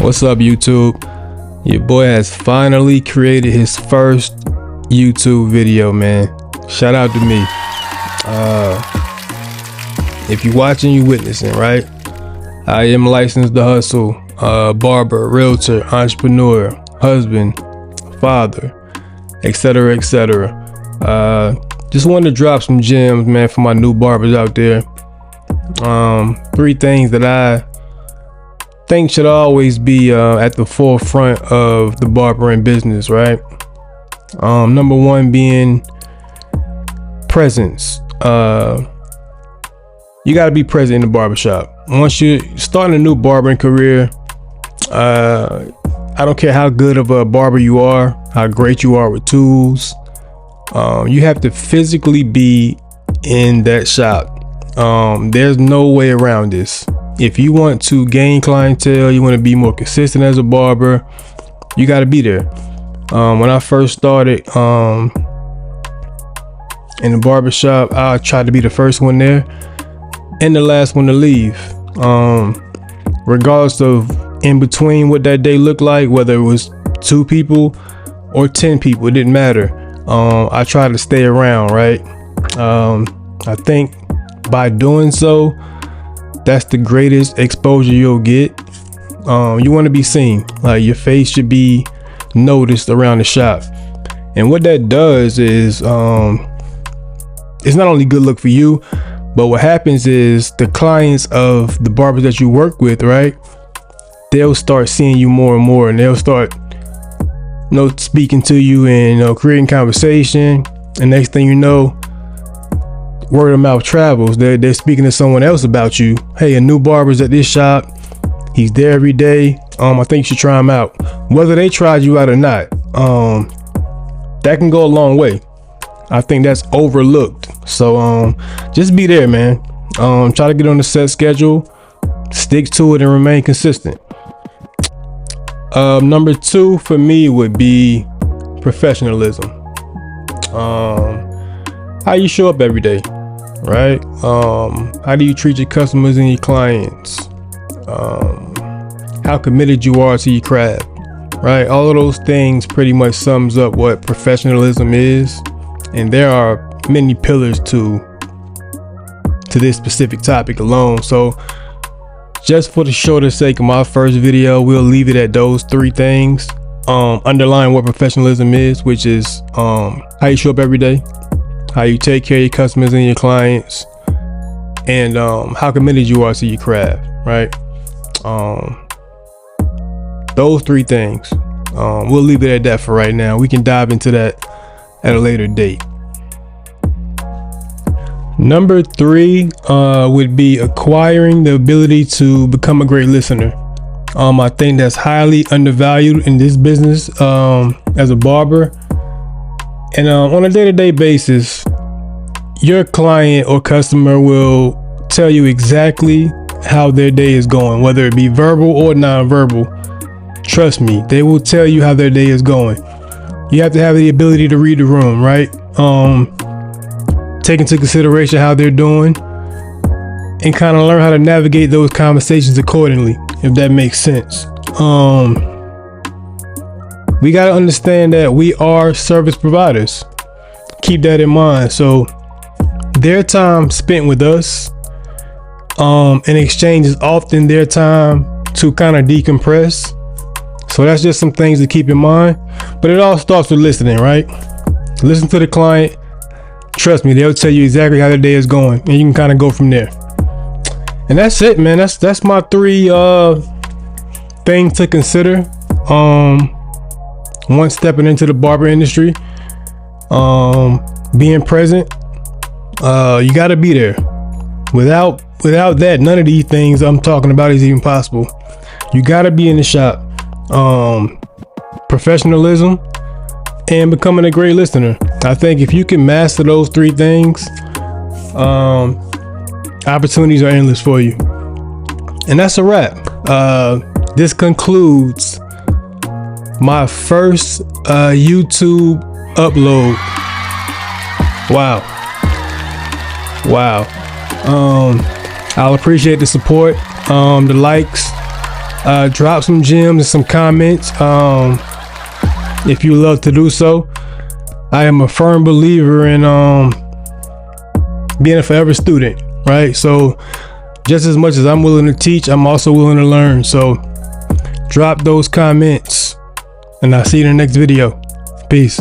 What's up, YouTube? Your boy has finally created his first YouTube video, man. Shout out to me. If you're watching, you witnessing, right? I am licensed to hustle, barber, realtor, entrepreneur, husband, father, etc., etc. Just wanted to drop some gems, man, for my new barbers out there. 3 things that I think should always be at the forefront of the barbering business, right? Number 1 being presence. You got to be present in the barbershop. Once you're starting a new barbering career, I don't care how good of a barber you are, how great you are with tools, you have to physically be in that shop. There's no way around this. If you want to gain clientele, you want to be more consistent as a barber, you got to be there. When I first started in the barbershop, I tried to be the first one there and the last one to leave. Regardless of in between what that day looked like, whether it was 2 people or 10 people, it didn't matter. I tried to stay around, right? I think by doing so, that's the greatest exposure you'll get. You want to be seen, like your face should be noticed around the shop. And what that does is it's not only good look for you, but what happens is the clients of the barbers that you work with, right, they'll start seeing you more and more, and they'll start speaking to you and creating conversation. And next thing you know, word of mouth travels. They're speaking to someone else about you. Hey, a new barber's at this shop. He's there every day. I think you should try him out. Whether they tried you out or not, that can go a long way. I think that's overlooked. So just be there, man. Try to get on the set schedule, stick to it, and remain consistent. Number 2 for me would be professionalism. How you show up every day, right? How do you treat your customers and your clients? How committed you are to your craft, right? All of those things pretty much sums up what professionalism is. And there are many pillars to this specific topic alone. So just for the shorter sake of my first video, we'll leave it at those 3 things. Underlying what professionalism is, which is how you show up every day, how you take care of your customers and your clients, and how committed you are to your craft, right? Those 3 things. We'll leave it at that for right now. We can dive into that at a later date. Number 3 would be acquiring the ability to become a great listener. I think that's highly undervalued in this business as a barber. And on a day-to-day basis, your client or customer will tell you exactly how their day is going, whether it be verbal or non-verbal. Trust me, they will tell you how their day is going. You have to have the ability to read the room, right? Take into consideration how they're doing and kind of learn how to navigate those conversations accordingly, if that makes sense. We got to understand that we are service providers. Keep that in mind. So their time spent with us in exchange is often their time to kind of decompress. So that's just some things to keep in mind. But it all starts with listening, right? Listen to the client. Trust me, they'll tell you exactly how their day is going, and you can kind of go from there. And that's it, man. That's my 3 things to consider once stepping into the barber industry. Being present. You got to be there. Without that, none of these things I'm talking about is even possible. You got to be in the shop. Professionalism and becoming a great listener. I think if you can master those 3 things, opportunities are endless for you. And that's a wrap. This concludes my first YouTube upload. Wow. I'll appreciate the support, the likes, Drop some gems and some comments if you love to do so. I am a firm believer in being a forever student, right? So just as much as I'm willing to teach, I'm also willing to learn. So drop those comments and I'll see you in the next video. Peace.